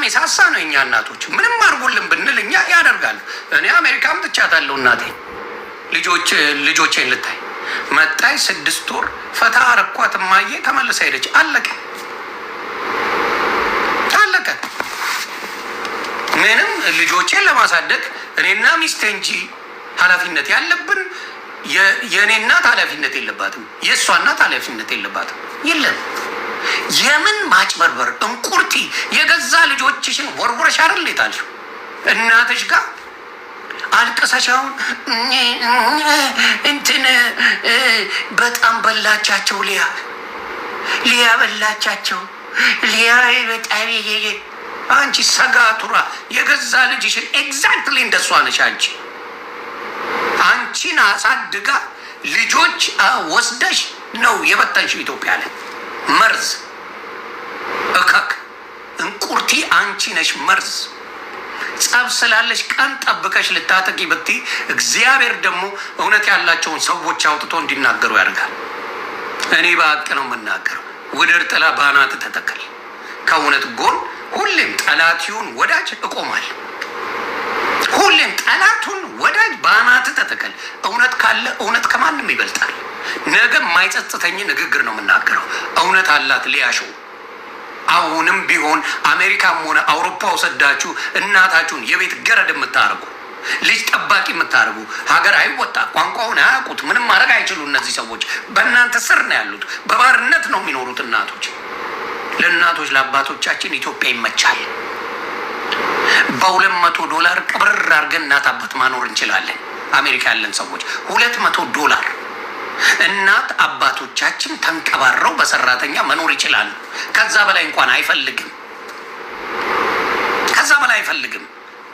በጣም የሳሳ ነው። እኛ እናቶች ምንም አድርጉልን ብንል እኛ ያደርጋሉ። እኔ አሜሪካም ትቻታለሁ እናቴ ልጆቼን ልታይ መጣይ 6 ወር ፈታ አረኳት እማዬ ተመልሳ ሄደች። አለቀ። ምንም ልጆቼን ለማሳደግ እኔና ሚስቴ እንጂ ኃላፊነት ያለብን የእኔ እናት ኃላፊነት የለባትም። የእሷ እናት ኃላፊነት የለባትም። የለም የምን ማጭበርበር እንቁርቲ የገዛ ልጆችሽን ወርወረሽ አይደል የጣልሽው እናትሽ ጋር አልቀሰሻውን እንትን በጣም በላቻቸው ሊያ በላቻቸው ሊያ በጣም አንቺ ሰጋቱራ የገዛ ልጅሽን ኤግዛክትሊ እንደሷ ነሽ። አንቺን አሳድጋ ልጆች ወስደሽ ነው የበተንሽው ኢትዮጵያ ላይ መርዝ እከክ እንቁርቲ አንቺ ነሽ መርዝ። ጸብ ስላለሽ ቀን ጠብቀሽ ልታጠቂ ብትይ እግዚአብሔር ደግሞ እውነት ያላቸውን ሰዎች አውጥቶ እንዲናገሩ ያደርጋል። እኔ በሀቅ ነው የምናገረው። ውድር ጥላ ባናት ተተከል። ከእውነት ጎን ሁሌም ጠላቲውን ወዳጅ እቆማለሁ። ሁሌም ጠላቱን ወዳጅ ባናት ተተከል። እውነት ካለ እውነት ከማንም ይበልጣል። ነገ የማይጸጽተኝ ንግግር ነው የምናገረው። እውነት አላት ሊያሾው አሁንም ቢሆን አሜሪካም ሆነ አውሮፓ ወሰዳችሁ እናታችሁን የቤት ገረድ የምታደርጉ ልጅ ጠባቂ የምታደርጉ ሀገር አይወጣ ቋንቋውን አያውቁት ምንም ማድረግ አይችሉ። እነዚህ ሰዎች በእናንተ ስር ነው ያሉት። በባርነት ነው የሚኖሩት እናቶች። ለእናቶች ለአባቶቻችን ኢትዮጵያ ይመቻል። $200 ቅብር አድርገን እናት አባት ማኖር እንችላለን። አሜሪካ ያለን ሰዎች $200 እናት አባቶቻችን ተንቀባረው በሰራተኛ መኖር ይችላሉ። ከዛ በላይ እንኳን አይፈልግም።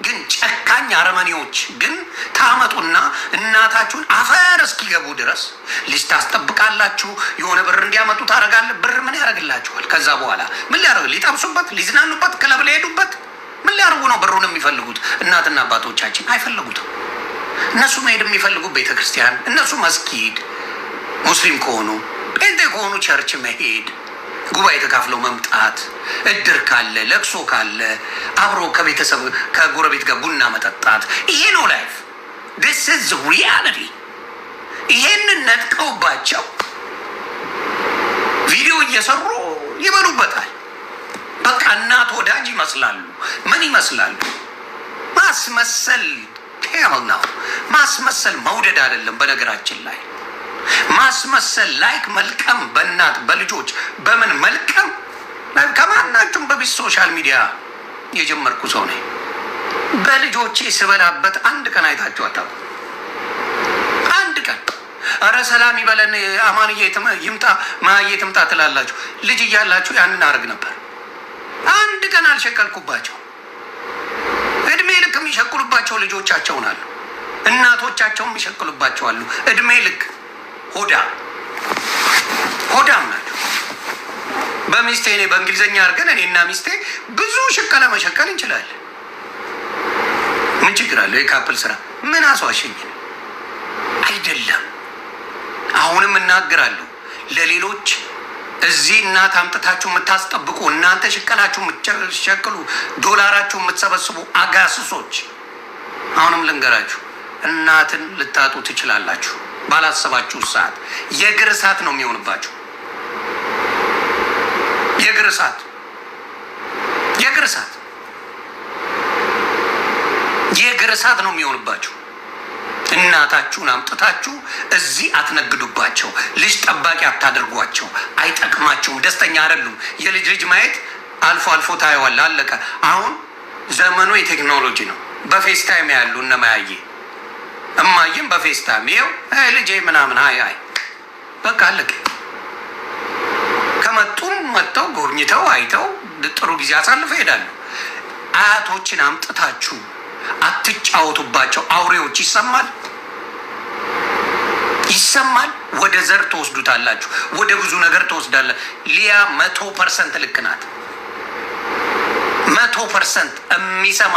ግን ጨካኝ አረመኔዎች ግን ታመጡና እናታችሁን አፈር እስኪገቡ ድረስ ልጅ ታስጠብቃላችሁ። የሆነ ብር እንዲያመጡ ታደርጋለህ። ብር ምን ያደርግላችኋል? ከዛ በኋላ ምን ሊያደርግ? ሊጠብሱበት፣ ሊዝናኑበት፣ ክለብ ሊሄዱበት ምን ሊያደርጉ ነው ብሩን የሚፈልጉት? እናትና አባቶቻችን አይፈልጉትም። እነሱ መሄድ የሚፈልጉት ቤተክርስቲያን፣ እነሱ መስጊድ፣ ሙስሊም ከሆኑ ጴንጤ ከሆኑ ቸርች መሄድ፣ ጉባኤ ተካፍለው መምጣት፣ እድር ካለ ለቅሶ ካለ አብሮ ከቤተሰብ ከጎረቤት ጋር ቡና መጠጣት። ይሄ ነው ላይፍ። this is reality። ይሄንን ነጥቀውባቸው ቪዲዮ እየሰሩ ይበሉበታል። በቃ እናት ወዳጅ ይመስላሉ። ምን ይመስላሉ? ማስመሰል ነው። ማስመሰል መውደድ አይደለም። በነገራችን ላይ ማስመሰል ላይክ መልቀም፣ በእናት በልጆች በምን መልቀም ከማናችሁም በቢስ ሶሻል ሚዲያ የጀመርኩ ሰው ነኝ። በልጆቼ ስበላበት አንድ ቀን አይታችሁ አታውቁ? አንድ ቀን አረ ሰላም ይበለን አማንዬ ይምጣ ማዬ ትምጣ ትላላችሁ። ልጅ እያላችሁ ያንን አድርግ ነበር። አንድ ቀን አልሸቀልኩባቸው። እድሜ ልክ የሚሸቅሉባቸው ልጆቻቸውን አሉ። እናቶቻቸውን የሚሸቅሉባቸው አሉ። እድሜ ልክ ሆዳም ናቸው። በሚስቴ እኔ በእንግሊዝኛ አድርገን እኔና ሚስቴ ብዙ ሽቀላ መሸቀል እንችላለን። ምን ችግር አለው? የካፕል ስራ ምን አስዋሸኝ አይደለም። አሁንም እናገራለሁ ለሌሎች እዚህ እናት አምጥታችሁ የምታስጠብቁ እናንተ ሽቀላችሁ የምትሸቅሉ ዶላራችሁ የምትሰበስቡ አጋስሶች፣ አሁንም ልንገራችሁ እናትን ልታጡ ትችላላችሁ። ባላሰባችሁ ሰዓት የእግር እሳት ነው የሚሆንባችሁ። የእግር እሳት ነው የሚሆንባችሁ። እናታችሁን አምጥታችሁ እዚህ አትነግዱባቸው። ልጅ ጠባቂ አታደርጓቸው። አይጠቅማቸውም። ደስተኛ አይደሉም። የልጅ ልጅ ማየት አልፎ አልፎ ታየዋለህ። አለቀ። አሁን ዘመኑ የቴክኖሎጂ ነው። በፌስታይም ያሉ እነማያየ እማየም በፌስታይም ይኸው ልጄ ምናምን አይ በቃ አለቀ። ከመጡም መጥተው ጎብኝተው አይተው ጥሩ ጊዜ አሳልፈው ይሄዳሉ። አያቶችን አምጥታችሁ አትጫወቱባቸው። አውሬዎች ይሰማል። ወደ ዘር ተወስዱታላችሁ። ወደ ብዙ ነገር ተወስዳለ። ሊያ 100% ልክ ናት። 100% የሚሰማ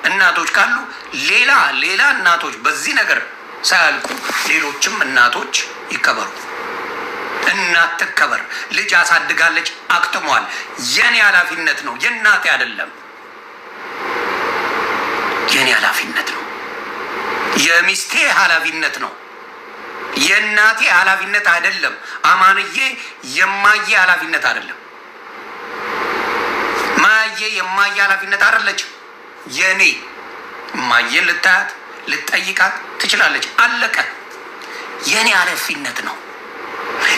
እናቶች ካሉ ሌላ እናቶች በዚህ ነገር ሳያልቁ ሌሎችም እናቶች ይከበሩ። እናት ትከበር። ልጅ አሳድጋለች፣ አክትሟል። የኔ ኃላፊነት ነው፣ የእናቴ አይደለም። የኔ ኃላፊነት ነው። የሚስቴ ኃላፊነት ነው። የእናቴ ኃላፊነት አይደለም። አማንዬ የማየ ኃላፊነት አይደለም። ማየ የማየ ኃላፊነት አይደለችም። የኔ ማየን ልታያት ልጠይቃት ትችላለች። አለቀ። የኔ ኃላፊነት ነው።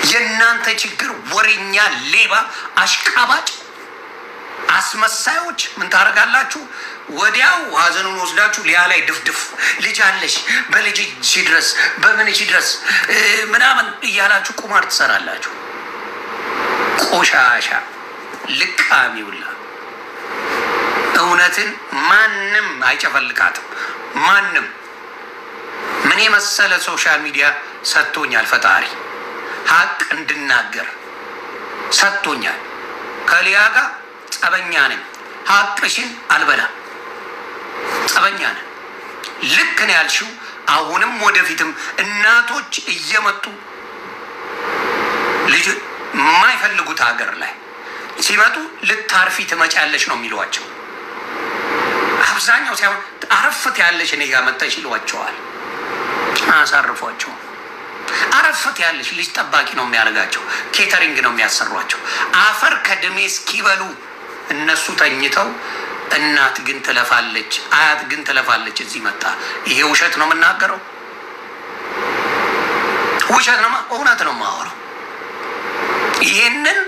የእናንተ ችግር ወሬኛ፣ ሌባ፣ አሽቃባጭ፣ አስመሳዮች ምን ታደርጋላችሁ? ወዲያው ሀዘኑን ወስዳችሁ ሊያ ላይ ድፍድፍ ልጅ አለሽ በልጅ እጅ ድረስ በምን እጅ ድረስ ምናምን እያላችሁ ቁማር ትሰራላችሁ። ቆሻሻ ልቃሚውላ። እውነትን ማንም አይጨፈልቃትም። ማንም ምን የመሰለ ሶሻል ሚዲያ ሰጥቶኛል ፈጣሪ። ሀቅ እንድናገር ሰጥቶኛል። ከሊያ ጋር ጸበኛ ነኝ። ሀቅሽን አልበላም። ጸበኛ ነን። ልክ ነው ያልሽው። አሁንም ወደፊትም እናቶች እየመጡ ልጅ የማይፈልጉት ሀገር ላይ ሲመጡ ልታርፊ ትመጫለሽ ነው የሚሏቸው። አብዛኛው ሳይሆን አረፍት ያለሽ እኔ ጋር መጥተሽ ይሏቸዋል። አሳርፏቸው። አረፍት ያለሽ ልጅ ጠባቂ ነው የሚያደርጋቸው። ኬተሪንግ ነው የሚያሰሯቸው። አፈር ከድሜ እስኪበሉ እነሱ ተኝተው እናት ግን ትለፋለች፣ አያት ግን ትለፋለች። እዚህ መጣ። ይሄ ውሸት ነው የምናገረው? ውሸት ነው? እውነት ነው የማወራው። ይሄንን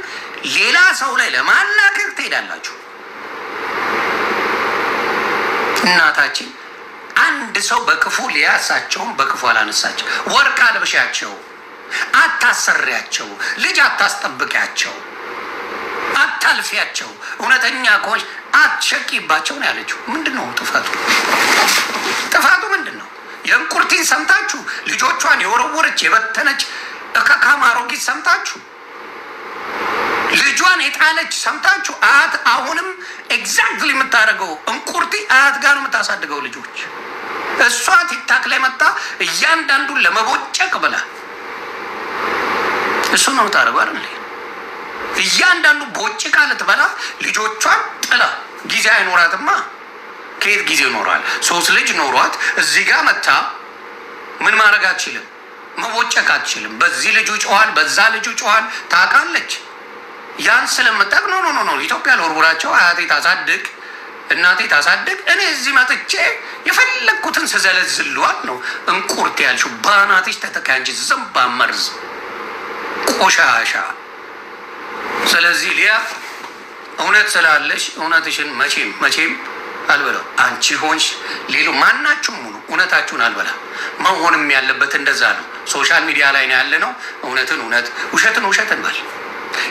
ሌላ ሰው ላይ ለማላከክ ትሄዳላችሁ። እናታችን አንድ ሰው በክፉ ሊያሳቸውም በክፉ አላነሳቸው። ወርቅ አልብሻቸው፣ አታሰሪያቸው፣ ልጅ አታስጠብቂያቸው፣ አታልፊያቸው። እውነተኛ ከሆንሽ አትሸቂባቸው ነው ያለችው። ምንድን ነው ጥፋቱ? ጥፋቱ ምንድን ነው? የእንቁርቲን ሰምታችሁ ልጆቿን የወረወረች የበተነች እከካም አሮጊት ሰምታችሁ ልጇን የጣለች ሰምታችሁ አያት አሁንም ኤግዛክትሊ የምታደርገው እንቁርቲ አያት ጋር ነው የምታሳድገው ልጆች። እሷ ቲክታክ ላይ መጣ እያንዳንዱን ለመቦጨቅ ብላ እሱ ነው የምታደርገው አይደል? እያንዳንዱ ቦጭቃ ልትበላ ልጆቿን ጥላ። ጊዜ አይኖራትማ። ከየት ጊዜ ይኖራል? 3 ልጅ ኖሯት እዚህ ጋር መታ ምን ማድረግ አትችልም፣ መቦጨቅ አትችልም። በዚህ ልጁ ጮኋል፣ በዛ ልጁ ጮኋል። ታውቃለች። ያን ስለምጠቅ ኖ ኢትዮጵያ ለወርውራቸው አያቴ ታሳድግ እናቴ ታሳድግ፣ እኔ እዚህ መጥቼ የፈለግኩትን ስዘለዝሏት ነው እንቁርት ያልሽው። ባናትሽ ተተካይ እንጂ ዝምባ መርዝ ቆሻሻ። ስለዚህ ሊያ እውነት ስላለሽ እውነትሽን መቼም አልበላው። አንቺ ሆንሽ ሌሎ ማናችሁም ሁኑ እውነታችሁን አልበላ። መሆንም ያለበት እንደዛ ነው። ሶሻል ሚዲያ ላይ ነው ያለ ነው። እውነትን እውነት፣ ውሸትን ውሸት እንበል።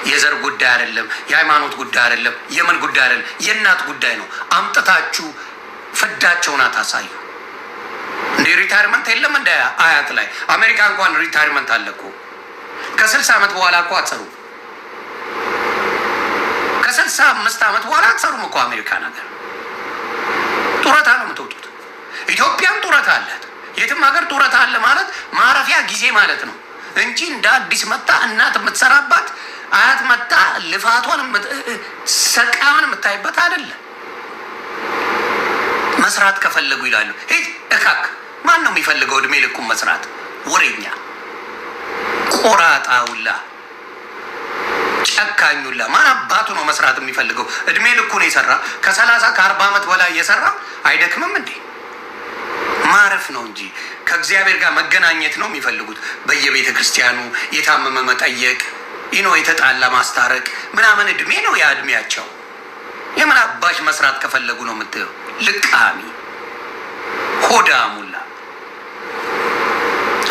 የዘር ጉዳይ አይደለም፣ የሃይማኖት ጉዳይ አይደለም፣ የምን ጉዳይ አይደለም፣ የእናት ጉዳይ ነው። አምጥታችሁ ፍዳቸውን አታሳዩ። እንደ ሪታይርመንት የለም እንደ አያት ላይ አሜሪካ እንኳን ሪታይርመንት አለ እኮ። ከ60 ዓመት በኋላ እኮ አትሰሩም። ከ65 ዓመት በኋላ አትሰሩም እኮ አሜሪካ ነገር። ጡረታ ነው የምትወጡት። ኢትዮጵያም ጡረታ አላት። የትም ሀገር ጡረታ አለ ማለት ማረፊያ ጊዜ ማለት ነው እንጂ እንደ አዲስ መጣ እናት የምትሰራባት አያት መጣ ልፋቷን ሰቃዋን የምታይበት አይደለም። መስራት ከፈለጉ ይላሉ። ሂድ እካክ። ማን ነው የሚፈልገው እድሜ ልኩን መስራት? ወሬኛ፣ ቆራጣውላ፣ ጨካኙላ። ማን አባቱ ነው መስራት የሚፈልገው? እድሜ ልኩን የሰራ ከ30 ከ40 ዓመት በላይ እየሰራ አይደክምም እንዴ? ማረፍ ነው እንጂ ከእግዚአብሔር ጋር መገናኘት ነው የሚፈልጉት። በየቤተ ክርስቲያኑ የታመመ መጠየቅ የተጣላ ማስታረቅ ምናምን እድሜ ነው ያ እድሜያቸው። የምን አባሽ መስራት ከፈለጉ ነው የምትለው? ልቃሚ ሆዳሙላ።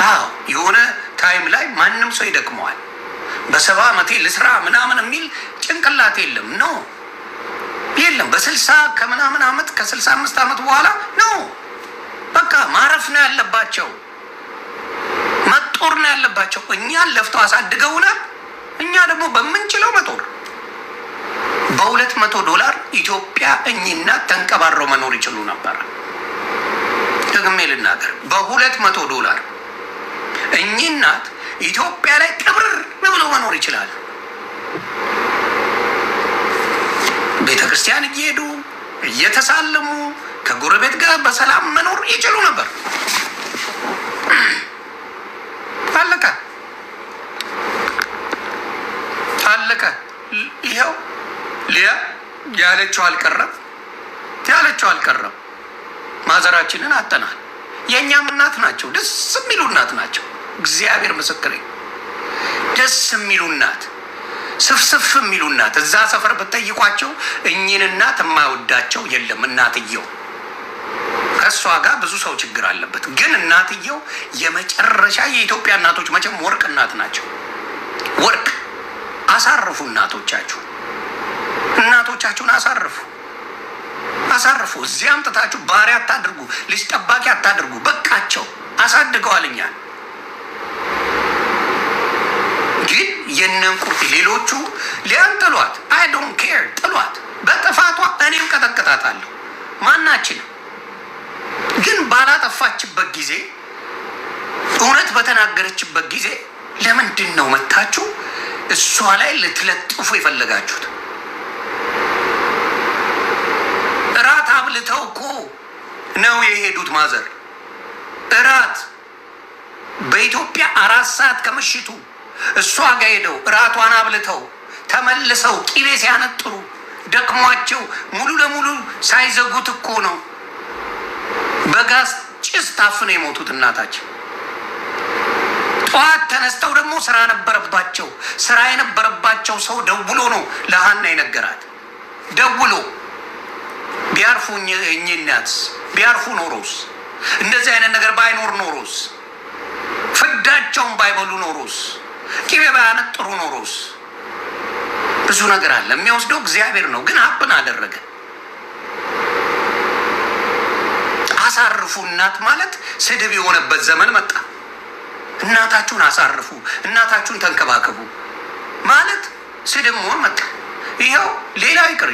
አዎ የሆነ ታይም ላይ ማንም ሰው ይደክመዋል። በ70 ዓመቴ ልስራ ምናምን የሚል ጭንቅላት የለም ነው የለም። በ60 ከምናምን ዓመት ከ65 ዓመት በኋላ ነው በቃ ማረፍ ነው ያለባቸው፣ መጦር ነው ያለባቸው። እኛን ለፍተው አሳድገውናል። እኛ ደግሞ በምንችለው መጦር። $200 ኢትዮጵያ እኚህና ተንቀባረው መኖር ይችሉ ነበር። ደግሜ ልናገር፣ $200 እኚህ እናት ኢትዮጵያ ላይ ቅብር ብለው መኖር ይችላል። ቤተ ክርስቲያን እየሄዱ እየተሳለሙ ከጎረቤት ጋር በሰላም መኖር ይችሉ ነበር። አለቀ አለቀ። ይኸው ሊያ ያለችው አልቀረም። ማዘራችንን አጠናል። የእኛም እናት ናቸው። ደስ የሚሉ እናት ናቸው። እግዚአብሔር ምስክሬ፣ ደስ የሚሉ እናት፣ ስፍስፍ የሚሉ እናት። እዛ ሰፈር ብትጠይቋቸው እኚህን እናት የማይወዳቸው የለም። እናትየው ከእሷ ጋር ብዙ ሰው ችግር አለበት፣ ግን እናትየው የመጨረሻ የኢትዮጵያ እናቶች መቼም ወርቅ እናት ናቸው። ወርቅ። አሳርፉ እናቶቻችሁን አሳርፉ። እዚህ አምጥታችሁ ባሪያ አታድርጉ፣ ልጅ ጠባቂ አታድርጉ። በቃቸው፣ አሳድገዋል እኛን። ግን የነን ቁርጥ ሌሎቹ ሊያን ጥሏት፣ አይ ዶንት ኬር ጥሏት። በጥፋቷ እኔም ቀጠቅጣታለሁ። ማናችንም ግን ባላጠፋችበት ጊዜ፣ እውነት በተናገረችበት ጊዜ ለምንድን ነው መታችሁ እሷ ላይ ልትለጥፉ የፈለጋችሁት? እራት አብልተው እኮ ነው የሄዱት። ማዘር እራት በኢትዮጵያ 4 ሰዓት ከምሽቱ እሷ ጋር ሄደው እራቷን አብልተው ተመልሰው ቂቤ ሲያነጥሩ ደክሟቸው ሙሉ ለሙሉ ሳይዘጉት እኮ ነው በጋዝ ጭስ ታፍነው የሞቱት እናታችን። ጠዋት ተነስተው ደግሞ ስራ ነበረባቸው። ስራ የነበረባቸው ሰው ደውሎ ነው ለሀና የነገራት። ደውሎ ቢያርፉ እኚህ እናትስ ቢያርፉ ኖሮስ፣ እንደዚህ አይነት ነገር ባይኖር ኖሮስ፣ ፍዳቸውን ባይበሉ ኖሮስ፣ ቂቤ ባያነጥሩ ኖሮስ፣ ብዙ ነገር አለ። የሚወስደው እግዚአብሔር ነው። ግን ሀብን አደረገ። አሳርፉ። እናት ማለት ስድብ የሆነበት ዘመን መጣ። እናታችሁን አሳርፉ፣ እናታችሁን ተንከባከቡ ማለት ስድብ መሆን መጣ። ይኸው ሌላው ይቅር፣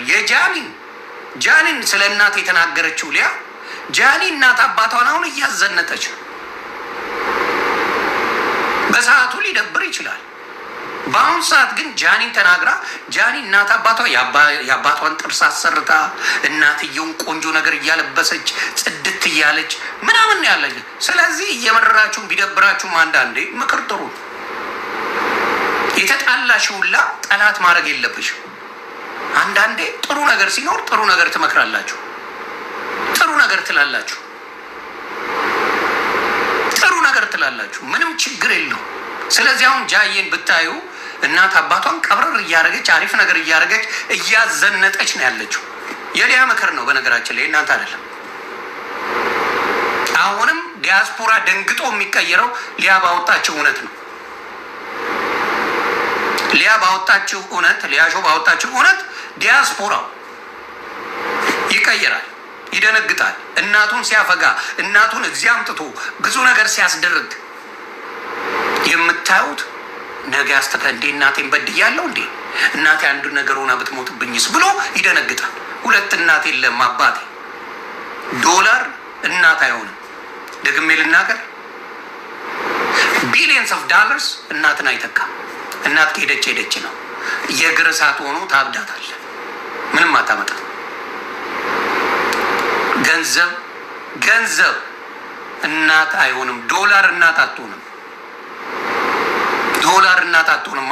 ጃኒን ስለ እናት የተናገረችው ሊያ ጃኒ እናት አባቷን አሁን እያዘነጠች ነው። በሰዓቱ ሊደብር ይችላል። በአሁኑ ሰዓት ግን ጃኒን ተናግራ ጃኒ እናት አባቷ የአባቷን ጥርስ አሰርታ እናትየውን ቆንጆ ነገር እያለበሰች ጽድት እያለች ምናምን ያለች። ስለዚህ እየመረራችሁም ቢደብራችሁም አንዳንዴ ምክር ጥሩ። የተጣላሽውላ ጠላት ማድረግ የለብሽም። አንዳንዴ ጥሩ ነገር ሲኖር ጥሩ ነገር ትመክራላችሁ፣ ጥሩ ነገር ትላላችሁ፣ ምንም ችግር የለው። ስለዚህ አሁን ጃዬን ብታዩ እናት አባቷን ቀብረር እያደረገች አሪፍ ነገር እያደረገች እያዘነጠች ነው ያለችው። የሊያ ምክር ነው በነገራችን ላይ እናንተ አይደለም። አሁንም ዲያስፖራ ደንግጦ የሚቀየረው ሊያ ባወጣችው እውነት ነው። ሊያ ባወጣችው እውነት፣ ሊያሾ ባወጣችው እውነት ዲያስፖራው ይቀየራል፣ ይደነግጣል። እናቱን ሲያፈጋ፣ እናቱን እዚያ አምጥቶ ብዙ ነገር ሲያስደርግ የምታዩት ነገ አስተካ እንዴ እናቴን በድያለሁ እንዴ እናቴ አንዱ ነገር ሆና ብትሞትብኝስ ብሎ ይደነግጣል። ሁለት እናት የለም አባቴ። ዶላር እናት አይሆንም። ደግሜ ልናገር፣ ቢሊየንስ ኦፍ ዶላርስ እናትን አይተካም። እናት ሄደች ነው። የእግር እሳት ሆኖ ታብዳታለህ፣ ምንም አታመጣ። ገንዘብ እናት አይሆንም። ዶላር እናት አትሆንም።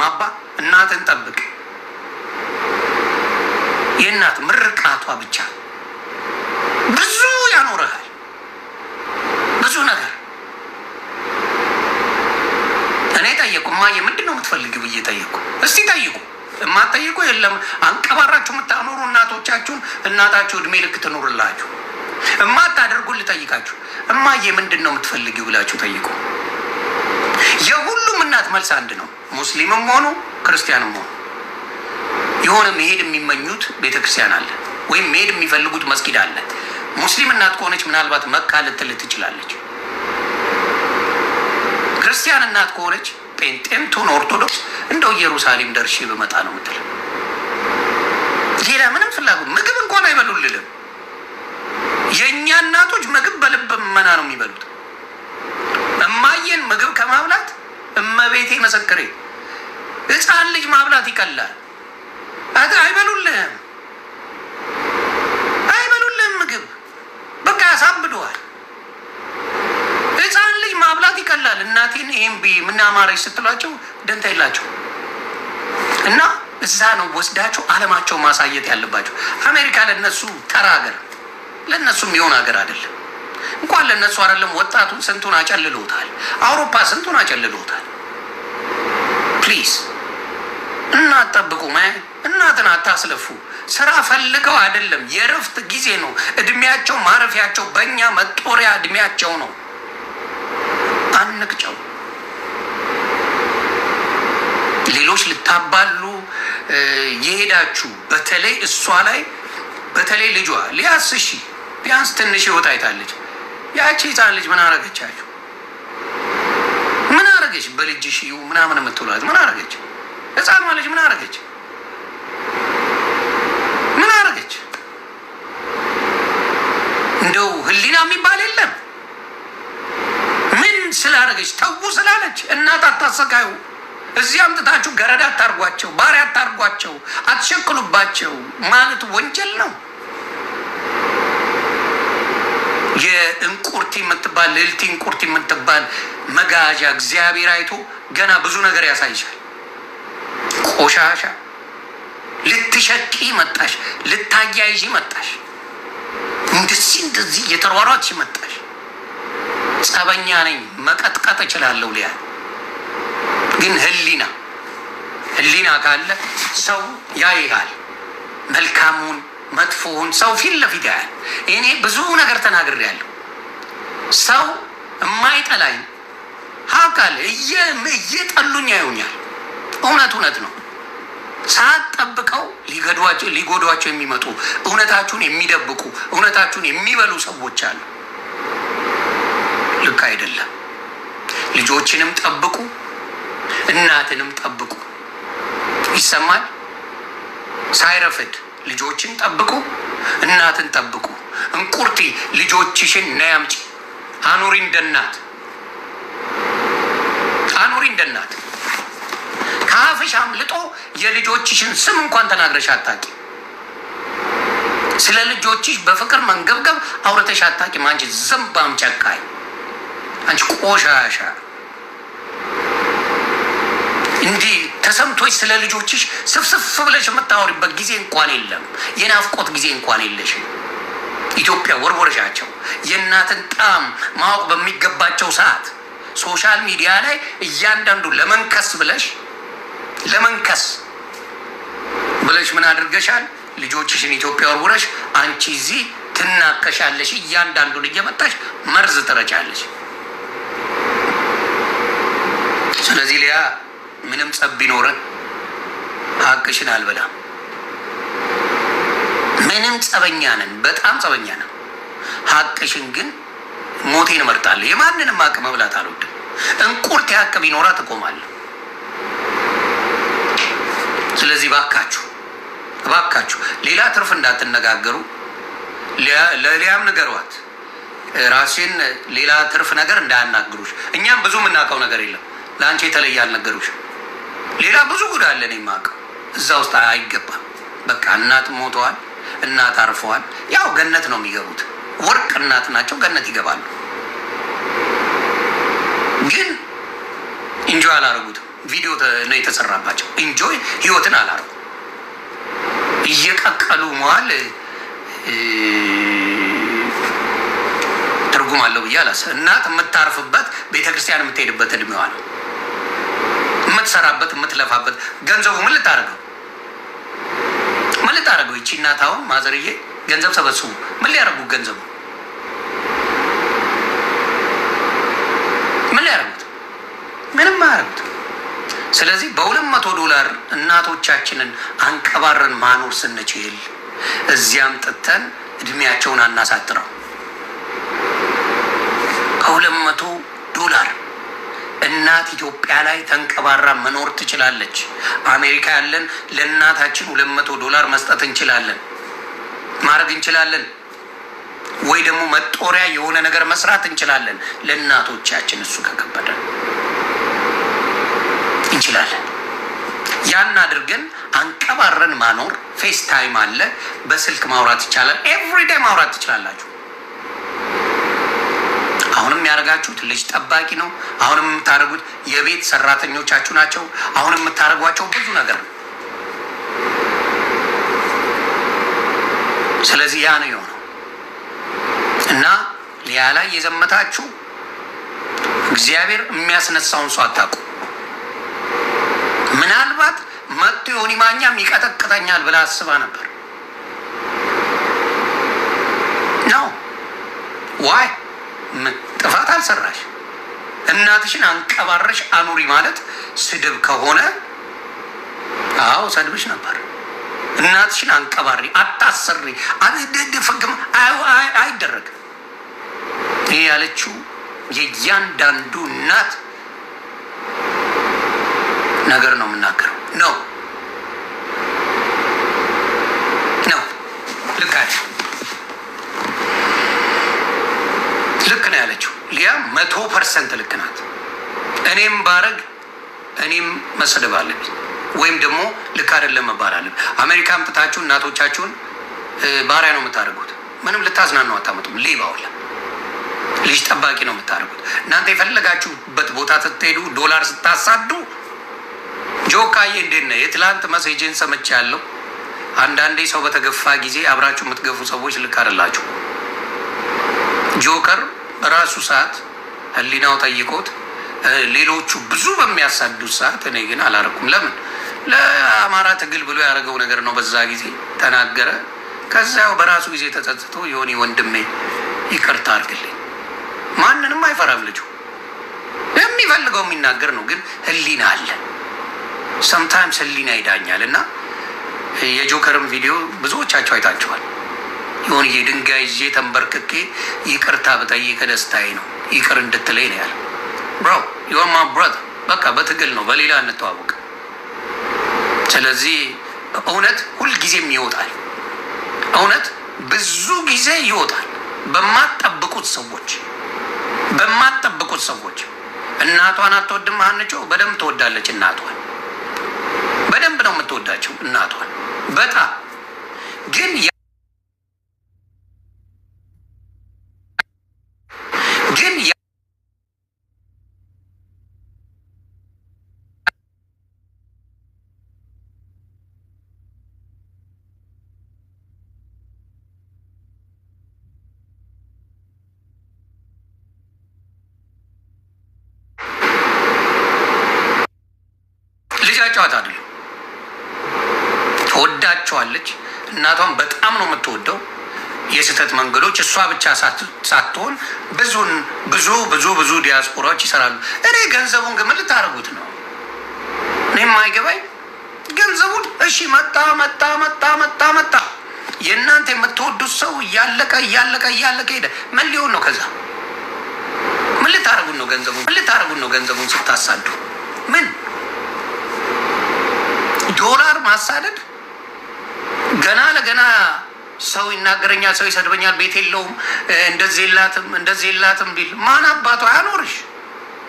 አባ እናትን ጠብቅ። የእናት ምርቃቷ ብቻ ብዙ ያኖረሃል፣ ብዙ ነገር። እኔ ጠየቁ እማዬ ምንድን ነው የምትፈልጊው ብዬ ጠየቁ። እስቲ ጠይቁ። የማትጠይቁ የለም። አንቀባራችሁ የምታኖሩ እናቶቻችሁን እናታችሁ እድሜ ልክ ትኖርላችሁ። የማታደርጉ ልጠይቃችሁ፣ እማዬ ምንድን ነው የምትፈልጊው ብላችሁ ጠይቁ። የሁሉም እናት መልስ አንድ ነው። ሙስሊምም ሆኑ ክርስቲያንም ሆኑ የሆነ መሄድ የሚመኙት ቤተክርስቲያን አለ፣ ወይም መሄድ የሚፈልጉት መስጊድ አለ። ሙስሊም እናት ከሆነች ምናልባት መካ ልትል ትችላለች። ክርስቲያን እናት ከሆነች ጴንጤም ትሁን ኦርቶዶክስ እንደው ኢየሩሳሌም ደርሼ በመጣ ነው የምትል። ሌላ ምንም ፍላጎት ምግብ እንኳን አይበሉልንም። የእኛ እናቶች ምግብ በልብ መና ነው የሚበሉት። እማዬን ምግብ ከማብላት እመቤቴ መሰክሬ ሕፃን ልጅ ማብላት ይቀላል። አይበሉልህም ምግብ ይህም ምን አማረች ስትሏቸው ደንታ የላቸው እና እዛ ነው ወስዳቸው አለማቸው ማሳየት ያለባቸው። አሜሪካ ለነሱ ተራ ሀገር፣ ለነሱ የሚሆን ሀገር አይደለም። እንኳን ለነሱ አይደለም ወጣቱን ስንቱን አጨልሎታል። አውሮፓ ስንቱን አጨልሎታል። ፕሊዝ እናት ጠብቁ። እናትን አታስለፉ። ስራ ፈልገው አይደለም፣ የእረፍት ጊዜ ነው። እድሜያቸው ማረፊያቸው በእኛ መጦሪያ እድሜያቸው ነው። አንቅጨው። ሌሎች ልታባሉ የሄዳችሁ በተለይ እሷ ላይ በተለይ ልጇ ሊያስ እሺ ቢያንስ ትንሽ ህይወት አይታለች። ያቺ ህፃን ልጅ ምን አረገቻችሁ? ምን አረገች? በልጅሽ ምናምን የምትውላት ምን አረገች? ህፃኗ ልጅ ምን አረገች? ምን አረገች? እንደው ህሊና የሚባል የለም። ምን ስላረገች? ተው ስላለች እናት አታሰቃዩ። እዚህ አምጥታችሁ ገረዳ አታርጓቸው፣ ባሪያ አታርጓቸው፣ አትሸክሉባቸው ማለት ወንጀል ነው። የእንቁርቲ የምትባል ልዕልቲ እንቁርቲ የምትባል መጋዣ እግዚአብሔር አይቶ ገና ብዙ ነገር ያሳይሻል። ቆሻሻ ልትሸቂ መጣሽ፣ ልታያይዥ መጣሽ፣ እንደዚህ እየተሯሯጥሽ መጣሽ። ጸበኛ ነኝ መቀጥቀጥ እችላለሁ ሊያ ግን ህሊና ካለ ሰው ያይሃል። መልካሙን መጥፎውን ሰው ፊት ለፊት ያያል። እኔ ብዙ ነገር ተናግሬያለሁ። ሰው የማይጠላኝ ሀቃል እየጠሉኝ ያዩኛል። እውነት ነው። ሳትጠብቀው ሊጎዷቸው የሚመጡ እውነታችሁን የሚደብቁ እውነታችሁን የሚበሉ ሰዎች አሉ። ልክ አይደለም። ልጆችንም ጠብቁ፣ እናትንም ጠብቁ። ይሰማል? ሳይረፍድ ልጆችን ጠብቁ፣ እናትን ጠብቁ። እንቁርቲ ልጆችሽን ነይ አምጪ፣ አኑሪ እንደናት፣ አኑሪ እንደናት። ከአፍሽ አምልጦ የልጆችሽን ስም እንኳን ተናግረሽ አታቂ። ስለ ልጆችሽ በፍቅር መንገብገብ አውርተሽ አታቂም። አንቺ ዘንባም ጨካኝ፣ አንቺ ቆሻሻ። እንዲህ ተሰምቶች ስለ ልጆችሽ ስፍስፍ ብለሽ የምታወሪበት ጊዜ እንኳን የለም። የናፍቆት ጊዜ እንኳን የለሽም። ኢትዮጵያ ወርወረሻቸው። የእናትን ጣም ማወቅ በሚገባቸው ሰዓት ሶሻል ሚዲያ ላይ እያንዳንዱ ለመንከስ ብለሽ ምን አድርገሻል? ልጆችሽን ኢትዮጵያ ወርወረሽ አንቺ እዚህ ትናከሻለሽ። እያንዳንዱን እየመጣሽ መርዝ ትረጫለሽ። ስለዚህ ሊያ ምንም ጸብ ቢኖረን ሀቅሽን አልበላም። ምንም ጸበኛ ነን፣ በጣም ጸበኛ ነን። ሀቅሽን ግን ሞቴን እመርጣለሁ። የማንንም ሀቅ መብላት አልወድም። እንቁርት ሀቅ ቢኖራ ትቆማለሁ። ስለዚህ እባካችሁ ሌላ ትርፍ እንዳትነጋገሩ። ለሊያም ንገሯት፣ ራሴን ሌላ ትርፍ ነገር እንዳያናግሩሽ። እኛም ብዙ የምናውቀው ነገር የለም። ለአንቺ የተለየ አልነገሩሽ። ሌላ ብዙ ጉዳ አለን የማውቀው። እዛ ውስጥ አይገባም። በቃ እናት ሞተዋል፣ እናት አርፈዋል። ያው ገነት ነው የሚገቡት። ወርቅ እናት ናቸው፣ ገነት ይገባሉ። ግን ኢንጆይ አላረጉትም። ቪዲዮ ነው የተሰራባቸው። ኢንጆይ ህይወትን አላረጉ። እየቀቀሉ መዋል ትርጉም አለው ብዬ አላስብም። እናት የምታርፍበት ቤተክርስቲያን የምትሄድበት እድሜዋ ነው። የምትሰራበት የምትለፋበት ገንዘቡ ምን ልታደርገው? ይቺ እናት አሁን ማዘርዬ ገንዘብ ሰበስቡ፣ ምን ሊያደርጉት? ገንዘቡ ምን ሊያደርጉት? ምንም አያደርጉት። ስለዚህ $200 እናቶቻችንን አንቀባረን ማኖር ስንችል እዚያም ጥተን እድሜያቸውን አናሳጥረው። $200 እናት ኢትዮጵያ ላይ ተንቀባራ መኖር ትችላለች። አሜሪካ ያለን ለእናታችን $200 መስጠት እንችላለን፣ ማድረግ እንችላለን። ወይ ደግሞ መጦሪያ የሆነ ነገር መስራት እንችላለን ለእናቶቻችን። እሱ ከከበደ እንችላለን። ያን አድርገን አንቀባረን ማኖር። ፌስ ታይም አለ፣ በስልክ ማውራት ይቻላል። ኤቭሪዴይ ማውራት ትችላላችሁ። አሁንም የሚያደርጋችሁት ልጅ ጠባቂ ነው። አሁንም የምታደርጉት የቤት ሰራተኞቻችሁ ናቸው። አሁንም የምታደርጓቸው ብዙ ነገር ነው። ስለዚህ ያ ነው የሆነው እና ሊያ ላይ የዘመታችሁ እግዚአብሔር የሚያስነሳውን ሰው አታውቁ። ምናልባት መጥቶ የሆኒ ማኛም ይቀጠቅጠኛል ብላ አስባ ነበር ነው። ዋይ ጥፋት አልሰራሽ። እናትሽን አንቀባረሽ አኑሪ ማለት ስድብ ከሆነ አዎ ሰድብሽ ነበር። እናትሽን አንቀባሪ፣ አታሰሪ፣ ፍግም አይደረግም። ይህ ያለችው የእያንዳንዱ እናት ነገር ነው የምናገረው። ነው ልክ ነው ያለችው ሊያ 100% ልክ ናት። እኔም ባረግ እኔም መሰደብ አለብኝ ወይም ደግሞ ልክ አይደለም መባል አለብኝ። አሜሪካ አምጥታችሁ እናቶቻችሁን ባሪያ ነው የምታደርጉት። ምንም ልታዝናኑ አታመጡም። ሌባውላ ልጅ ጠባቂ ነው የምታደርጉት። እናንተ የፈለጋችሁበት ቦታ ስትሄዱ ዶላር ስታሳዱ ጆካዬ እንዴት ነህ? የትላንት መሴጅን ሰምቼ ያለው አንዳንዴ ሰው በተገፋ ጊዜ አብራችሁ የምትገፉ ሰዎች ልክ አይደላችሁ። ጆከር በራሱ ሰዓት ህሊናው ጠይቆት ሌሎቹ ብዙ በሚያሳዱት ሰዓት እኔ ግን አላረኩም። ለምን? ለአማራ ትግል ብሎ ያደረገው ነገር ነው። በዛ ጊዜ ተናገረ። ከዚያው በራሱ ጊዜ ተጸጽቶ የሆነ ወንድሜ ይቅርታ አድርግልኝ። ማንንም አይፈራም ልጁ። የሚፈልገው የሚናገር ነው። ግን ህሊና አለ። ሰምታይምስ ህሊና ይዳኛል። እና የጆከርም ቪዲዮ ብዙዎቻቸው አይታችኋል። የሆነ ድንጋይ ይዤ ተንበርክኬ ይቅርታ በጠይቀ ደስታዬ ነው፣ ይቅር እንድትለኝ ነው ያለ። ብሮ ዩር ማይ ብራዘር። በቃ በትግል ነው፣ በሌላ እንተዋወቅ። ስለዚህ እውነት ሁልጊዜም ይወጣል። እውነት ብዙ ጊዜ ይወጣል። በማትጠብቁት ሰዎች እናቷን አትወድም። አንቾ በደንብ ትወዳለች እናቷን። በደንብ ነው የምትወዳቸው እናቷን በጣም ግን ልጃቸዋት አይደለም ትወዳቸዋለች። እናቷን በጣም ነው የምትወደው። የስህተት መንገዶች እሷ ብቻ ሳትሆን ብዙ ዲያስፖራዎች ይሰራሉ። እኔ ገንዘቡን ግን ምን ልታደርጉት ነው? እኔ የማይገባኝ ገንዘቡን እሺ፣ መጣ የእናንተ የምትወዱት ሰው እያለቀ ሄደ። ምን ሊሆን ነው? ከዛ ምን ልታደርጉት ነው? ገንዘቡን ስታሳዱ ምን ዶላር ማሳደድ? ገና ለገና ሰው ይናገረኛል፣ ሰው ይሰድበኛል፣ ቤት የለውም፣ እንደዚህ የላትም ቢል ማን አባቷ ያኖርሽ?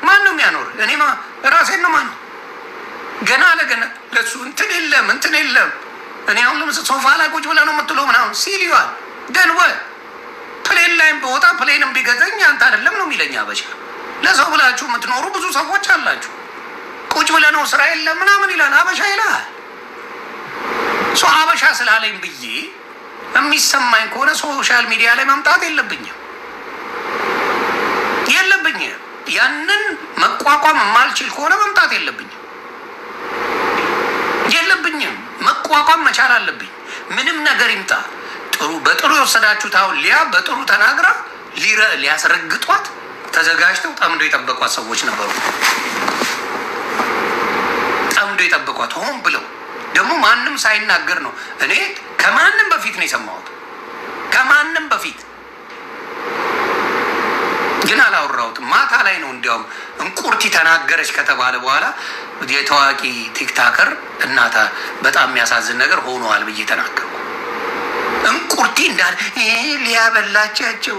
ማን ነው የሚያኖር? እኔ ራሴን ነው። ማን ገና ለገና ለሱ እንትን የለም። እኔ አሁን ለምሳሌ ሶፋ ላይ ቁጭ ብለህ ነው የምትለው ምናምን ሲል ይዋል ደንወ ፕሌን ላይም በወጣ ፕሌንም ቢገዛኝ አንተ አይደለም ነው የሚለኝ አበሻ። ለሰው ብላችሁ የምትኖሩ ብዙ ሰዎች አላችሁ። ቁጭ ብለህ ነው ስራ የለም ምናምን ይላል አበሻ ይላል። ሰው አበሻ ስላለኝ ብዬ የሚሰማኝ ከሆነ ሶሻል ሚዲያ ላይ መምጣት የለብኝም። ያንን መቋቋም የማልችል ከሆነ መምጣት የለብኝም። መቋቋም መቻል አለብኝ። ምንም ነገር ይምጣ። በጥሩ የወሰዳችሁት አሁን ሊያ በጥሩ ተናግራ ሊያስረግጧት ተዘጋጅተው ጠምዶ የጠበቋት ሰዎች ነበሩ። ጠምዶ የጠበቋት ሆን ብለው ደግሞ ማንም ሳይናገር ነው። እኔ ከማንም በፊት ነው የሰማሁት። ከማንም በፊት ግን አላወራሁትም። ማታ ላይ ነው እንዲያውም እንቁርቲ ተናገረች ከተባለ በኋላ የታዋቂ ቲክታከር እናታ በጣም የሚያሳዝን ነገር ሆኗል ብዬ ተናገርኩ። እንቁርቲ እንዳለ ሊያበላቻቸው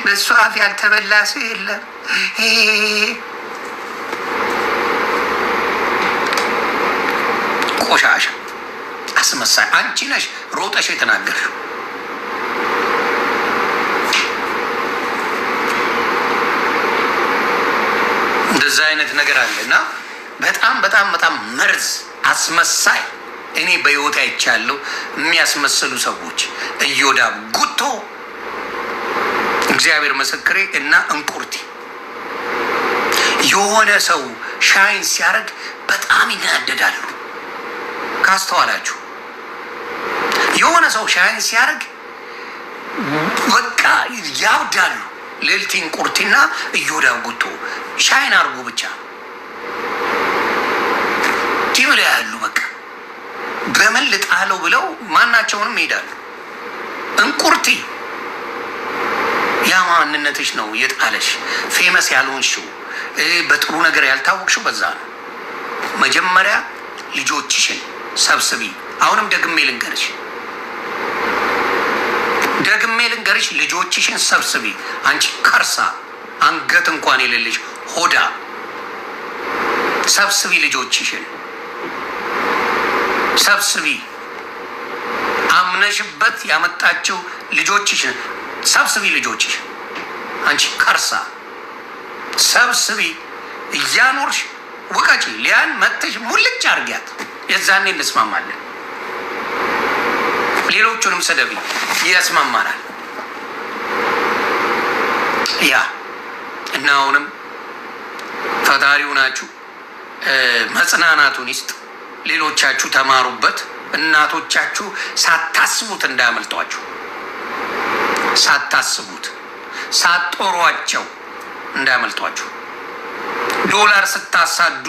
በእሱ አፍ ያልተበላ ሰው የለም። ቆሻሻ አስመሳይ አንቺ ነሽ ሮጠሽ የተናገርሽው። እንደዛ አይነት ነገር አለ እና በጣም በጣም በጣም መርዝ አስመሳይ እኔ በህይወት አይቻለሁ። የሚያስመስሉ ሰዎች እዮዳብ ጉቶ፣ እግዚአብሔር ምስክሬ እና እንቁርቲ የሆነ ሰው ሻይን ሲያደርግ በጣም ይናደዳሉ። ካስተዋላችሁ የሆነ ሰው ሻይን ሲያደርግ በቃ ያውዳሉ። ሌልቲ እንቁርቲና እዮዳብ ጉቶ ሻይን አድርጉ ብቻ ቲምላ ያሉ በቃ በምን ልጣለው ብለው ማናቸውንም ይሄዳሉ። እንቁርቲ ያ ማንነትሽ ነው የጣለሽ። ፌመስ ያልሆንሽው በጥሩ ነገር ያልታወቅሽው በዛ ነው። መጀመሪያ ልጆችሽን ሰብስቢ። አሁንም ደግሜ ልንገርሽ ልጆችሽን ሰብስቢ። አንቺ ከርሳ አንገት እንኳን የሌለሽ ሆዳ ሰብስቢ፣ ልጆችሽን ሰብስቢ። አምነሽበት ያመጣችው ልጆችሽን ሰብስቢ። ልጆችሽ አንቺ ከርሳ ሰብስቢ። እያኖርሽ ውቀጪ። ሊያን መጥተሽ ሙልጭ አርጊያት። የዛኔ እንስማማለን። ሌሎቹንም ሰደቢ፣ ያስማማናል። ያ እና አሁንም ፈጣሪው ናችሁ መጽናናቱን ይስጥ። ሌሎቻችሁ ተማሩበት። እናቶቻችሁ ሳታስቡት እንዳያመልጧችሁ፣ ሳታስቡት ሳትጦሯቸው እንዳያመልጧችሁ፣ ዶላር ስታሳዱ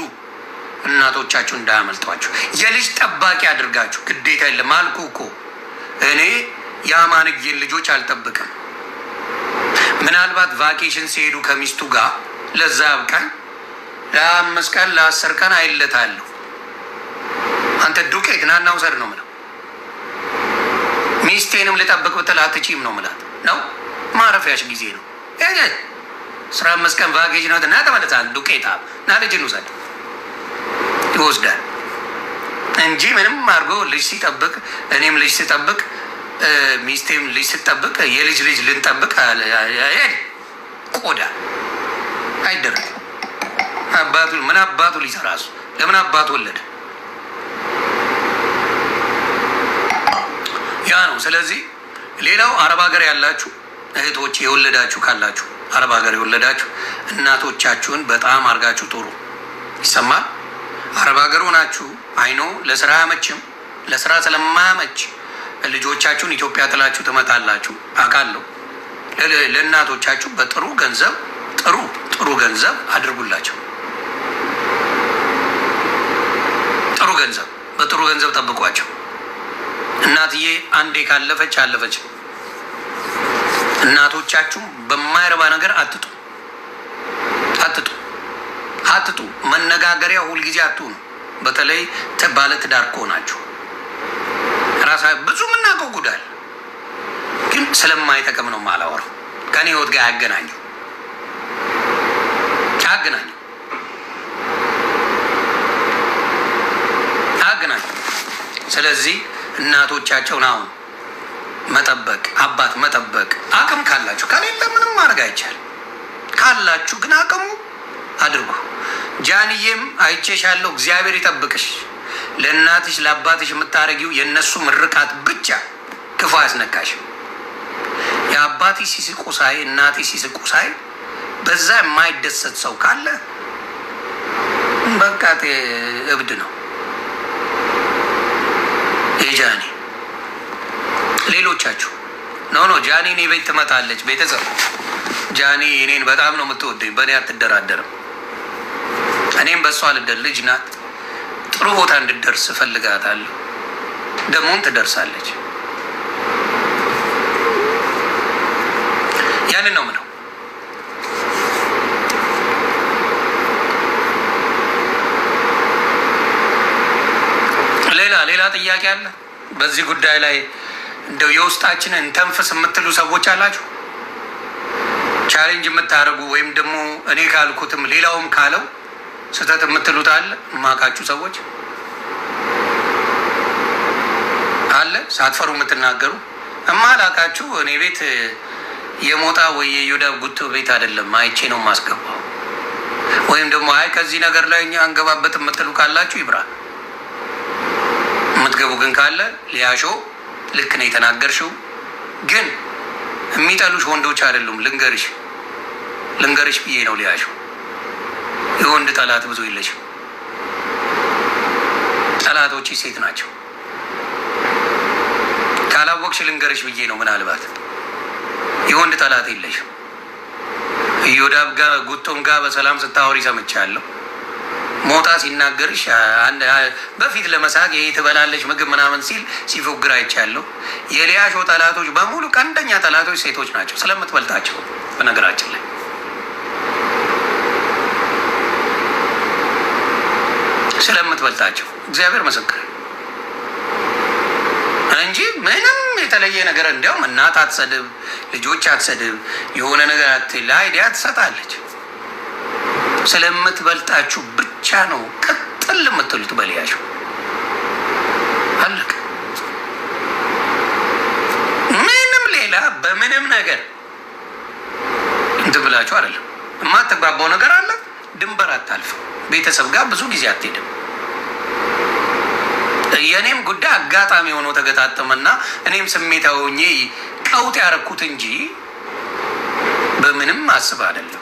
እናቶቻችሁ እንዳያመልጧችሁ፣ የልጅ ጠባቂ አድርጋችሁ ግዴታ የለም አልኩ እኮ እኔ የአማንዬን ልጆች አልጠብቅም። ምናልባት ቫኬሽን ሲሄዱ ከሚስቱ ጋር ለዛ ያብቃኝ፣ ለ5 ቀን ለ10 ቀን አይለታለሁ። አንተ ዱቄት ናና ውሰድ ነው ምለው። ሚስቴንም ልጠብቅ ብትል አትችይም ነው ምላት ነው። ማረፊያሽ ጊዜ ነው። 15 ቀን ቫኬሽን ነው እና ተመለሳል። ዱቄታ ና ልጅን ውሰድ ይወስዳል እንጂ ምንም አድርጎ ልጅ ሲጠብቅ እኔም ልጅ ሲጠብቅ ሚስቴም ልጅ ስጠብቅ የልጅ ልጅ ልንጠብቅ ቆዳ አይደረግም። አባቱ ምን አባቱ ሊሰራ እሱ ለምን አባቱ ወለደ? ያ ነው። ስለዚህ ሌላው አረብ ሀገር ያላችሁ እህቶች የወለዳችሁ ካላችሁ አረብ ሀገር የወለዳችሁ እናቶቻችሁን በጣም አድርጋችሁ ጥሩ ይሰማል። አረብ ሀገር ሆናችሁ አይኖ ለስራ አያመችም። ለስራ ስለማያመች ልጆቻችሁን ኢትዮጵያ ጥላችሁ ትመጣላችሁ አውቃለሁ። ለእናቶቻችሁ በጥሩ ገንዘብ ጥሩ ገንዘብ አድርጉላቸው። በጥሩ ገንዘብ ጠብቋቸው። እናትዬ አንዴ ካለፈች አለፈች። እናቶቻችሁ በማይረባ ነገር አትጡ። መነጋገሪያ ሁልጊዜ አትሁኑ። በተለይ ባለ ትዳር ከሆናችሁ ራሳ ብዙ የምናውቀው ጉዳይ ግን ስለማይጠቅም ነው የማላወራው። ከኔ ህይወት ጋር ያገናኙ። ስለዚህ እናቶቻቸውን አሁን መጠበቅ አባት መጠበቅ አቅም ካላችሁ፣ ከሌለ ምንም ማድረግ አይቻልም። ካላችሁ ግን አቅሙ አድርጉ። ጃንዬም አይቼሻለሁ። እግዚአብሔር ይጠብቅሽ። ለእናትሽ ለአባትሽ የምታረጊው የእነሱ ምርቃት ብቻ ክፉ ያስነካሽ። የአባትሽ ሲስቁ ሳይ እናትሽ ሲስቁ ሳይ በዛ የማይደሰት ሰው ካለ በቃ እብድ ነው። የጃኒ ሌሎቻችሁ ኖ ጃኒ እኔ ቤት ትመጣለች። ቤተሰብ ጃኒ እኔን በጣም ነው የምትወደኝ። በእኔ አትደራደርም። እኔም በእሷ ልደር ልጅ ናት። ጥሩ ቦታ እንድደርስ እፈልጋታለሁ። ደግሞም ትደርሳለች። ያንን ነው ምነው። ሌላ ጥያቄ አለ በዚህ ጉዳይ ላይ? እንደው የውስጣችንን እንተንፍስ የምትሉ ሰዎች አላችሁ? ቻሌንጅ የምታደርጉ ወይም ደግሞ እኔ ካልኩትም ሌላውም ካለው ስህተት የምትሉት አለ? የማውቃችሁ ሰዎች አለ ሳትፈሩ የምትናገሩ። እማላውቃችሁ እኔ ቤት የሞጣ ወይ የዮዳብ ጉቶ ቤት አይደለም፣ አይቼ ነው የማስገባው። ወይም ደግሞ አይ ከዚህ ነገር ላይ እኛ አንገባበት የምትሉ ካላችሁ ይብራ። የምትገቡ ግን ካለ ሊያሾ ልክ ነው የተናገርሽው። ግን የሚጠሉሽ ወንዶች አይደሉም። ልንገርሽ ብዬ ነው ሊያሾ። የወንድ ጠላት ብዙ የለሽም። ጠላቶች ሴት ናቸው። ካላወቅሽ ልንገርሽ ብዬ ነው። ምናልባት የወንድ ጠላት የለሽም። ኢዮዳብ ጋር ጉቶም ጋር በሰላም ስታወሪ ሰምቻለሁ። ሞጣ ሲናገርሽ በፊት ለመሳቅ ይሄ ትበላለች ምግብ ምናምን ሲል ሲፎግር አይቻለሁ። የሊያሾ ጠላቶች በሙሉ ቀንደኛ ጠላቶች ሴቶች ናቸው። ስለምትበልጣቸው በነገራችን ላይ ስለምትበልጣቸው እግዚአብሔር ምስክር እንጂ ምንም የተለየ ነገር እንዲያውም እናት አትሰድብ፣ ልጆች አትሰድብ፣ የሆነ ነገር አትል፣ አይዲያ ትሰጣለች። ስለምትበልጣችሁ ብቻ ነው ቅጥል የምትሉት በሊያሾ። አለቀ። ምንም ሌላ በምንም ነገር እንትን ብላችሁ አይደለም። የማትግባባው ነገር አለ፣ ድንበር አታልፍም። ቤተሰብ ጋር ብዙ ጊዜ አትሄድም። የእኔም ጉዳይ አጋጣሚ ሆኖ ተገጣጠመና እኔም ስሜታዊ ሆኜ ቀውጥ ያረኩት እንጂ በምንም አስብ አይደለም።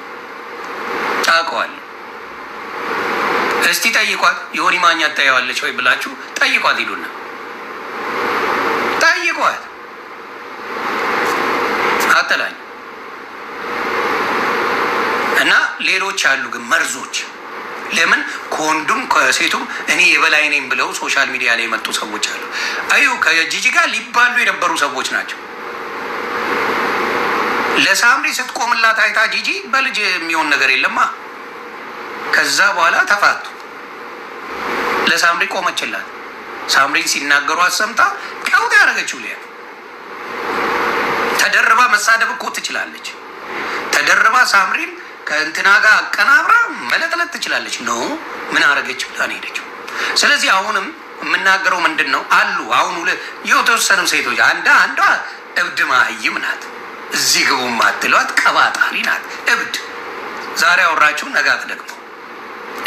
ታውቀዋለሁ። እስቲ ጠይቋት፣ የሆኒ ማኛ ታየዋለች ወይ ብላችሁ ጠይቋት። ሂዱና ጠይቋት። አጠላኝ እና ሌሎች አሉ ግን መርዞች። ለምን ከወንዱም ከሴቱም እኔ የበላይ ነኝ ብለው ሶሻል ሚዲያ ላይ የመጡ ሰዎች አሉ። አዩ ከጂጂ ጋር ሊባሉ የነበሩ ሰዎች ናቸው። ለሳምሪ ስትቆምላት አይታ ጂጂ በልጅ የሚሆን ነገር የለማ። ከዛ በኋላ ተፋቱ። ለሳምሪ ቆመችላት። ሳምሪን ሲናገሩ አሰምታ ቀውጥ ያደረገችው ሊያ ተደርባ መሳደብ እኮ ትችላለች። ተደርባ ሳምሪን ከእንትና ጋር አቀናብራ መለጥለጥ ትችላለች። ነው ምን አረገች ብላ ነው ሄደችው። ስለዚህ አሁንም የምናገረው ምንድን ነው አሉ አሁን የተወሰኑ ሴቶች አንዷ እብድ ማህይም ናት። እዚህ ግቡ ማትሏት ቀባጣሪ ናት። እብድ ዛሬ አወራችሁ ነጋት ደግሞ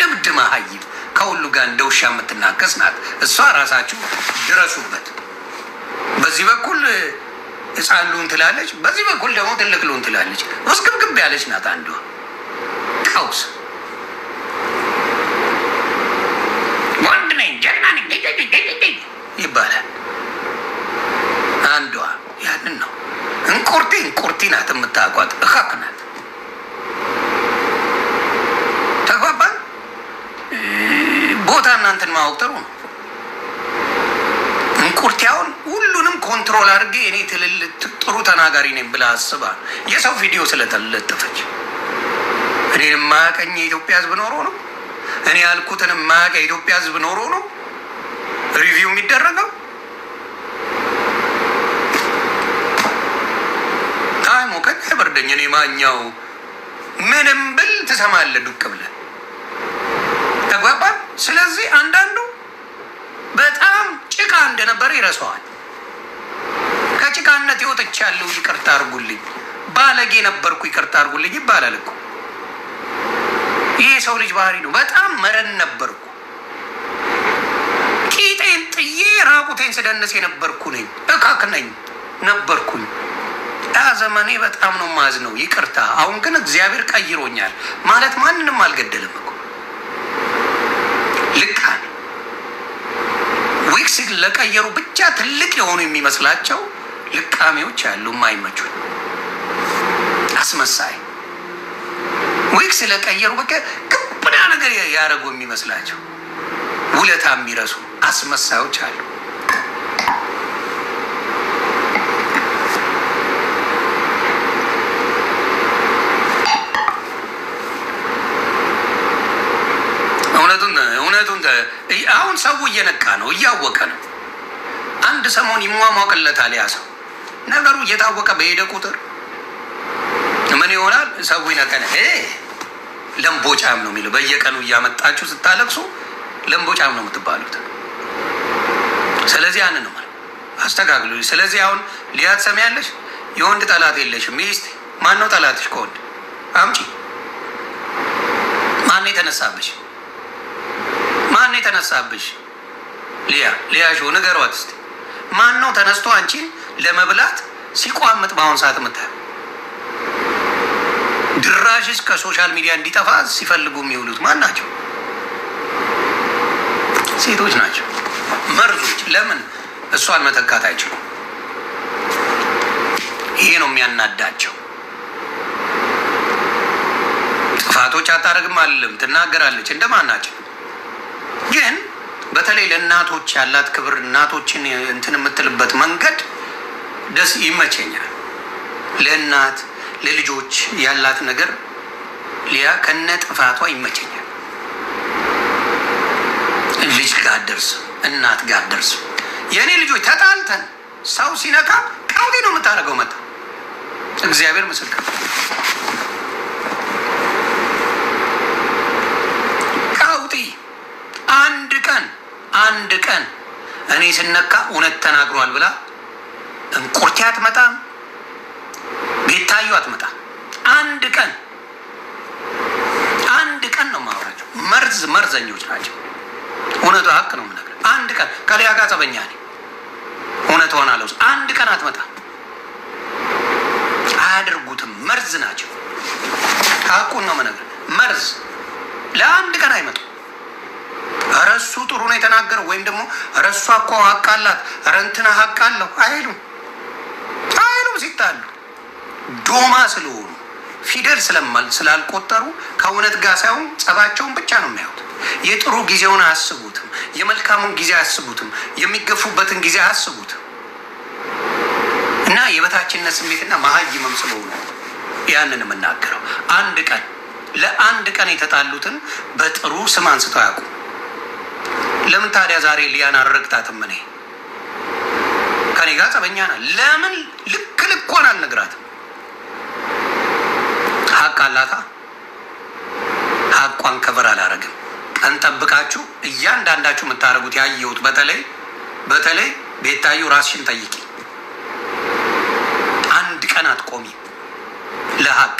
እብድ ማህይም ከሁሉ ጋር እንደ ውሻ የምትናከስ ናት። እሷ ራሳችሁ ድረሱበት። በዚህ በኩል ሕፃን ልሁን ትላለች፣ በዚህ በኩል ደግሞ ትልቅ ልሁን ትላለች። ውስግብግብ ያለች ናት አንዷ ቀውስ። ወንድ ነኝ ጀግና ነኝ ይባላል። አንዷ ያንን ነው። እንቁርቲ ናት የምታውቋት፣ እካክ ናት። ተግባባን። ቦታ እናንተን ማወቅ ጥሩ ነው። እንቁርቲያውን ሁሉንም ኮንትሮል አድርጌ እኔ ጥሩ ተናጋሪ ነኝ ብላ አስባ የሰው ቪዲዮ ስለተለጠፈች እኔን የማያውቀኝ የኢትዮጵያ ሕዝብ ኖሮ ነው። እኔ ያልኩትን የማያውቀ የኢትዮጵያ ሕዝብ ኖሮ ነው ሪቪው የሚደረገው። አይ ሞቀኝ አይበርደኝ። እኔ ማኛው ምንም ብል ትሰማለህ ዱቅ ብለህ። ተግባባን። ስለዚህ አንዳንዱ በጣም ጭቃ እንደነበረ ይረሳዋል። ከጭቃነት ይወጥቻለሁ ይቅርታ አድርጉልኝ፣ ባለጌ ነበርኩ ይቅርታ አድርጉልኝ ይባላል እኮ። ይሄ ሰው ልጅ ባህሪ ነው። በጣም መረን ነበርኩ፣ ቂጤን ጥዬ ራቁቴን ስደንስ የነበርኩ ነኝ፣ እካክ ነኝ ነበርኩኝ። ያ ዘመኔ በጣም ነው ማዝነው፣ ይቅርታ። አሁን ግን እግዚአብሔር ቀይሮኛል ማለት ማንንም አልገደልም እኮ ልካን ዊክስ ለቀየሩ ብቻ ትልቅ የሆኑ የሚመስላቸው ልቃሜዎች አሉ፣ የማይመቹኝ አስመሳይ። ዊክስ ለቀየሩ በቃ ግብዳ ነገር ያደረጉ የሚመስላቸው ውለታ የሚረሱ አስመሳዮች አሉ። እውነቱን አሁን ሰው እየነቃ ነው፣ እያወቀ ነው። አንድ ሰሞን ይሟሟቅለታል ያ ሰው። ነገሩ እየታወቀ በሄደ ቁጥር ምን ይሆናል? ሰው ይነቀነ ለምቦጫም ነው የሚለው። በየቀኑ እያመጣችሁ ስታለቅሱ ለምቦጫም ነው የምትባሉት። ስለዚህ ያን ነው አስተካክሉ። ስለዚህ አሁን ሊያት ሰሚያለሽ፣ የወንድ ጠላት የለሽም። ሚስት ማን ነው ጠላትሽ? ከወንድ አምጪ። ማን የተነሳብሽ? ማን የተነሳብሽ? ሊያሾ ንገሯት እስቲ። ማን ነው ተነስቶ አንቺን ለመብላት ሲቋምጥ በአሁን ሰዓት የምታየው? ድራሽሽ ከሶሻል ሚዲያ እንዲጠፋ ሲፈልጉ የሚውሉት ማን ናቸው? ሴቶች ናቸው፣ መርዞች። ለምን እሷን መተካት አይችሉም? ይሄ ነው የሚያናዳቸው። ጥፋቶች አታረግም አልልም፣ ትናገራለች እንደማን ናቸው። ግን በተለይ ለእናቶች ያላት ክብር፣ እናቶችን እንትን የምትልበት መንገድ ደስ ይመቸኛል። ለእናት ለልጆች ያላት ነገር ሊያ ከነ ጥፋቷ ይመቸኛል። ልጅ ጋር ደርስ፣ እናት ጋር ደርስ። የእኔ ልጆች ተጣልተን ሰው ሲነካ ቀውጤ ነው የምታደርገው። መጣ እግዚአብሔር ምስክር። ቀውጢ አንድ ቀን እኔ ስነካ እውነት ተናግሯል ብላ እንቁርቴ አትመጣም፣ ቤታዩ አትመጣም። አንድ ቀን ነው ማውራቸው። መርዘኞች ናቸው። እውነቱ ሀቅ ነው የምነግርህ። አንድ ቀን ከሊያ ጋር ጸበኛ ነኝ፣ እውነት ሆናለሁ። አንድ ቀን አትመጣም፣ አያደርጉትም። መርዝ ናቸው። ሀቁን ነው የምነግርህ። መርዝ ለአንድ ቀን አይመጡም። ኧረ እሱ ጥሩ ነው የተናገረው ወይም ደግሞ ኧረ እሷ እኮ ሀቅ አላት፣ ኧረ እንትና ሀቅ አለው አይሉም። ሲጣሉ ዶማ ስለሆኑ ፊደል ስላልቆጠሩ ከእውነት ጋር ሳይሆን ጸባቸውን ብቻ ነው የሚያዩት። የጥሩ ጊዜውን አያስቡትም፣ የመልካሙን ጊዜ አያስቡትም፣ የሚገፉበትን ጊዜ አያስቡትም። እና የበታችነት ስሜትና መሀይምም ስለሆኑ ያንን የምናገረው ለአንድ ቀን የተጣሉትን በጥሩ ስም አንስተው ያውቁ። ለምን ታዲያ ዛሬ ሊያን አልረግጣትም? እኔ ከኔ ጋር ጸበኛ ናት። ለምን ልኳን አልነግራትም? ሀቅ አላታ። ሀቋን ከበር አላረግም። ቀን ጠብቃችሁ እያንዳንዳችሁ የምታደርጉት ያየሁት። በተለይ ቤታዩ ራስሽን ጠይቂ። አንድ ቀን አትቆሚ ለሀቅ።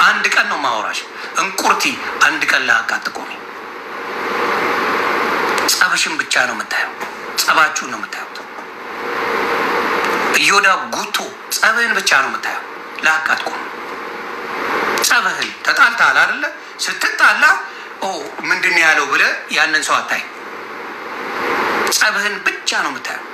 አንድ ቀን ነው ማወራሽ። እንቁርቲ አንድ ቀን ለሀቅ አትቆሚ። ጸብሽን ብቻ ነው የምታየው። ጸባችሁን ነው የምታዩት። እዮዳ ጉቶ ጸብህን ብቻ ነው የምታየው። ለሀቅ አትቆም። ጸብህን ተጣልተሃል አይደለ? ስትጣላ ምንድን ነው ያለው ብለህ ያንን ሰው አታይ። ጸብህን ብቻ ነው የምታየው።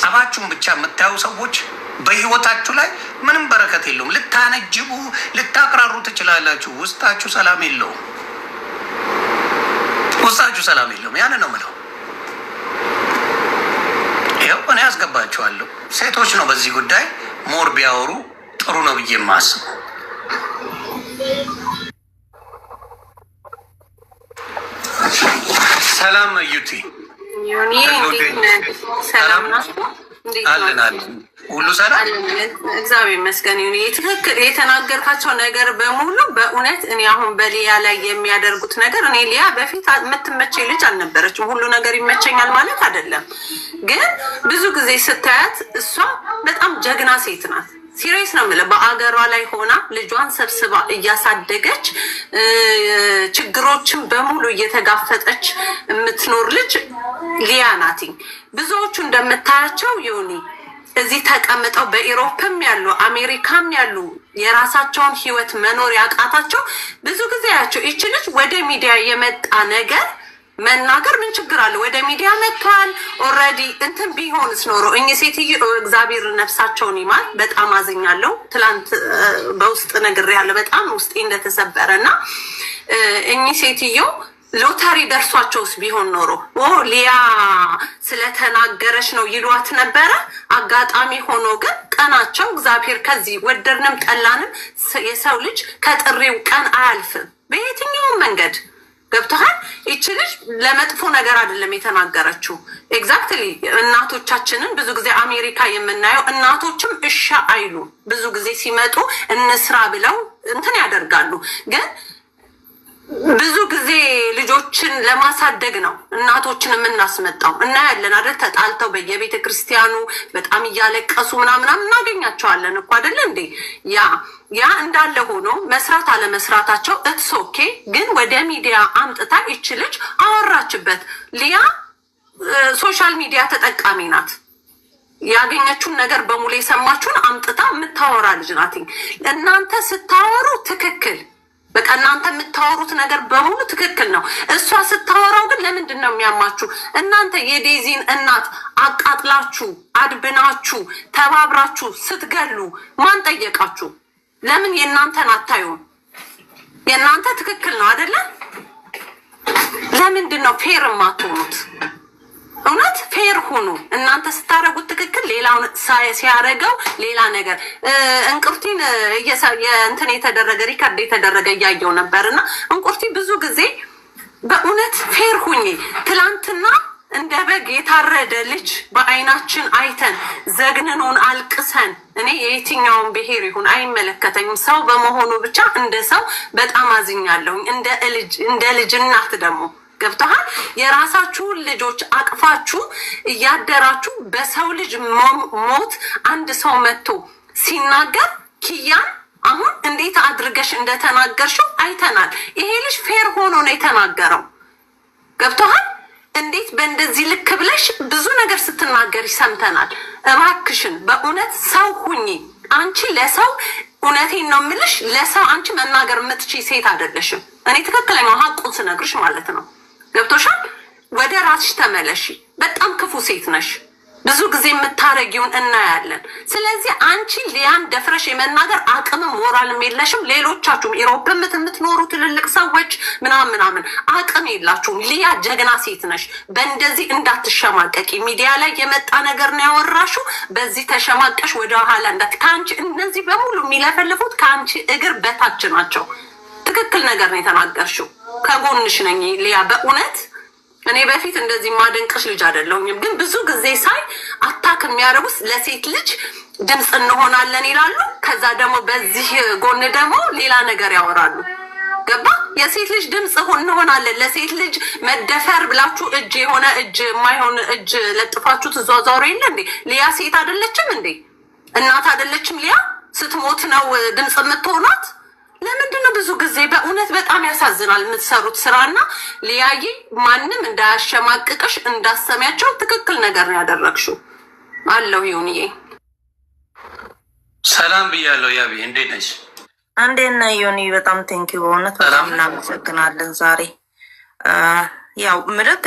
ጸባችሁን ብቻ የምታዩ ሰዎች በህይወታችሁ ላይ ምንም በረከት የለውም። ልታነጅቡ ልታቅራሩ ትችላላችሁ። ውስጣችሁ ሰላም የለውም። ያንን ነው የምለው። ይኸው እኔ ያስገባችኋለሁ። ሴቶች ነው በዚህ ጉዳይ ሞር ቢያወሩ ጥሩ ነው ብዬ የማስበው። ሰላም ዩቲ አለን ሁሉ ሰላም እግዚአብሔር ይመስገን። ትክክል የተናገርካቸው ነገር በሙሉ በእውነት እኔ አሁን በሊያ ላይ የሚያደርጉት ነገር እኔ ሊያ በፊት የምትመቸኝ ልጅ አልነበረችም። ሁሉ ነገር ይመቸኛል ማለት አይደለም፣ ግን ብዙ ጊዜ ስታያት እሷ በጣም ጀግና ሴት ናት። ሲሪየስ ነው የምልህ። በአገሯ ላይ ሆና ልጇን ሰብስባ እያሳደገች ችግሮችን በሙሉ እየተጋፈጠች የምትኖር ልጅ ሊያ ናትኝ። ብዙዎቹ እንደምታያቸው ዮኒ እዚህ ተቀምጠው በኢሮፕም ያሉ አሜሪካም ያሉ የራሳቸውን ህይወት መኖር ያቃታቸው ብዙ ጊዜ ያቸው። ይች ልጅ ወደ ሚዲያ የመጣ ነገር መናገር ምን ችግር አለ? ወደ ሚዲያ መጥቷል ኦልሬዲ። እንትን ቢሆንስ ኖሮ እኚህ ሴትዮ እግዚአብሔር ነፍሳቸውን ይማር። በጣም አዝኛለሁ። ትላንት በውስጥ ነግሬያለሁ በጣም ውስጤ እንደተሰበረ እና እኚህ ሴትዮ ሎተሪ ደርሷቸውስ ቢሆን ኖሮ ሊያ ስለተናገረች ነው ይሏት ነበረ። አጋጣሚ ሆኖ ግን ቀናቸው እግዚአብሔር ከዚህ ወደድንም ጠላንም የሰው ልጅ ከጥሪው ቀን አያልፍም በየትኛውም መንገድ። ገብቶሃል? ይቺ ልጅ ለመጥፎ ነገር አይደለም የተናገረችው። ኤግዛክትሊ እናቶቻችንን ብዙ ጊዜ አሜሪካ የምናየው እናቶችም እሺ አይሉ ብዙ ጊዜ ሲመጡ እንስራ ብለው እንትን ያደርጋሉ። ግን ብዙ ጊዜ ልጆችን ለማሳደግ ነው እናቶችን የምናስመጣው። እናያለን አይደል? ተጣልተው በየቤተ ክርስቲያኑ በጣም እያለቀሱ ምናምን እናገኛቸዋለን እኮ አይደል እንዴ? ያ እንዳለ ሆኖ መስራት አለመስራታቸው እትስ ኦኬ። ግን ወደ ሚዲያ አምጥታ ይች ልጅ አወራችበት። ሊያ ሶሻል ሚዲያ ተጠቃሚ ናት። ያገኘችውን ነገር በሙሉ የሰማችውን አምጥታ የምታወራ ልጅ ናት። እናንተ ስታወሩ ትክክል፣ በቃ እናንተ የምታወሩት ነገር በሙሉ ትክክል ነው። እሷ ስታወራው ግን ለምንድን ነው የሚያማችሁ? እናንተ የዴዚን እናት አቃጥላችሁ አድብናችሁ ተባብራችሁ ስትገሉ ማን ጠየቃችሁ? ለምን የእናንተን አታዩም? የእናንተ ትክክል ነው አይደለም? ለምንድን ነው ፌር የማትሆኑት? እውነት ፌር ሁኑ። እናንተ ስታደርጉት ትክክል፣ ሌላውን ሲያደርገው ሌላ ነገር። እንቁርቲን እንትን የተደረገ ሪካርድ የተደረገ እያየው ነበር እና እንቁርቲ ብዙ ጊዜ በእውነት ፌር ሁኝ። ትላንትና እንደ በግ የታረደ ልጅ በአይናችን አይተን ዘግንኖን አልቅሰን፣ እኔ የየትኛውን ብሔር ይሁን አይመለከተኝም፣ ሰው በመሆኑ ብቻ እንደ ሰው በጣም አዝኛለሁኝ። እንደ ልጅ እናት ደግሞ ገብተሃል። የራሳችሁን ልጆች አቅፋችሁ እያደራችሁ በሰው ልጅ ሞት አንድ ሰው መጥቶ ሲናገር ኪያን አሁን እንዴት አድርገሽ እንደተናገርሽው አይተናል። ይሄ ልጅ ፌር ሆኖ ነው የተናገረው። ገብተሃል። እንዴት በእንደዚህ ልክ ብለሽ ብዙ ነገር ስትናገር ሰምተናል። እባክሽን በእውነት ሰው ሁኚ። አንቺ ለሰው እውነቴን ነው የምልሽ፣ ለሰው አንቺ መናገር የምትችይ ሴት አይደለሽም። እኔ ትክክለኛው ሀቁን ስነግርሽ ማለት ነው። ገብቶሻል? ወደ ራስሽ ተመለሺ። በጣም ክፉ ሴት ነሽ። ብዙ ጊዜ የምታረጊውን እናያለን። ስለዚህ አንቺ ሊያን ደፍረሽ የመናገር አቅምም ሞራልም የለሽም። ሌሎቻችሁም ኢሮፕ የምትኖሩ ትልልቅ ሰዎች ምናምን አቅም የላችሁም። ሊያ ጀግና ሴት ነሽ። በእንደዚህ እንዳትሸማቀቂ። ሚዲያ ላይ የመጣ ነገር ነው ያወራሽው። በዚህ ተሸማቀሽ ወደ ኋላ ከአንቺ እነዚህ በሙሉ የሚለፈልፉት ከአንቺ እግር በታች ናቸው። ትክክል ነገር ነው የተናገርሽው። ከጎንሽ ነኝ ሊያ። በእውነት እኔ በፊት እንደዚህ ማደንቅሽ ልጅ አይደለሁኝም፣ ግን ብዙ ጊዜ ሳይ አታክ የሚያደርጉት ለሴት ልጅ ድምፅ እንሆናለን ይላሉ። ከዛ ደግሞ በዚህ ጎን ደግሞ ሌላ ነገር ያወራሉ። ገባ? የሴት ልጅ ድምፅ እንሆናለን፣ ለሴት ልጅ መደፈር ብላችሁ እጅ የሆነ እጅ የማይሆን እጅ ለጥፋችሁ ትዟዟሩ የለ እንዴ? ሊያ ሴት አይደለችም እንዴ? እናት አይደለችም ሊያ? ስትሞት ነው ድምፅ የምትሆናት። ለምንድን ነው ብዙ ጊዜ በእውነት በጣም ያሳዝናል የምትሰሩት ስራና። ሊያዬ ማንም እንዳያሸማቅቅሽ እንዳሰሚያቸው ትክክል ነገር ነው ያደረግሽው። አለው ይሁንዬ። ሰላም ብያለሁ። ያቢ እንዴት ነሽ? እንዴት ነህ ዮኒ? በጣም ቴንኪው በእውነት በጣም እናመሰግናለን። ዛሬ ያው ምልክ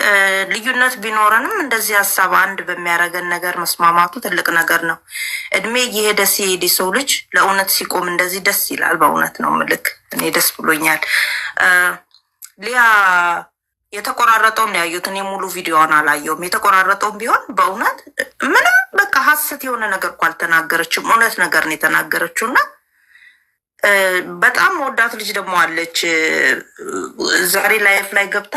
ልዩነት ቢኖረንም እንደዚህ ሀሳብ አንድ በሚያደርገን ነገር መስማማቱ ትልቅ ነገር ነው። እድሜ እየሄደ ሲሄድ ሰው ልጅ ለእውነት ሲቆም እንደዚህ ደስ ይላል። በእውነት ነው ምልክ እኔ ደስ ብሎኛል። ሊያ የተቆራረጠውን ያዩት፣ እኔ ሙሉ ቪዲዮውን አላየውም። የተቆራረጠውን ቢሆን በእውነት ምንም በቃ ሀሰት የሆነ ነገር እኮ አልተናገረችም። እውነት ነገር ነው የተናገረችው እና በጣም ወዳት ልጅ ደግሞ አለች ዛሬ ላይፍ ላይ ገብታ